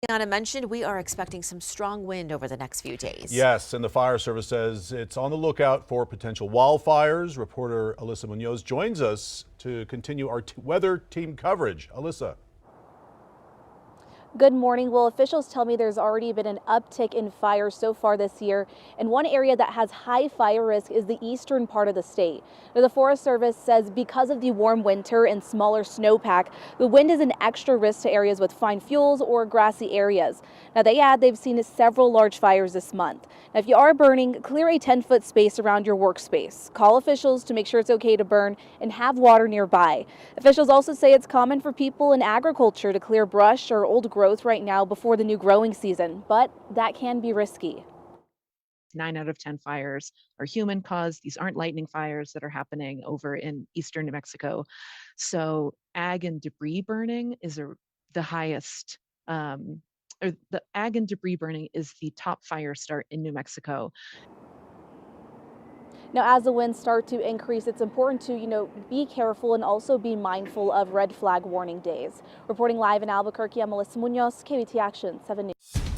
Anna mentioned, we are expecting some strong wind over the next few days. Yes, and the fire service says it's on the lookout for potential wildfires. Reporter Alyssa Munoz joins us to continue our weather team coverage. Alyssa. Good morning. Well, officials tell me there's already been an uptick in fires so far this year, and one area that has high fire risk is the eastern part of the state. Now, the Forest Service says because of the warm winter and smaller snowpack, the wind is an extra risk to areas with fine fuels or grassy areas. Now, they add they've seen several large fires this month. Now, if you are burning, clear a 10-foot space around your workspace. Call officials to make sure it's okay to burn and have water nearby. Officials also say it's common for people in agriculture to clear brush or old growth right now before the new growing season, but that can be risky. 9 out of 10 fires are human caused. These aren't lightning fires that are happening over in eastern New Mexico. So ag and debris burning is the highest, or the ag and debris burning is the top fire start in New Mexico. Now, as the winds start to increase, it's important to, be careful and also be mindful of red flag warning days. Reporting live in Albuquerque, I'm Melissa Munoz, KBT Action 7 News.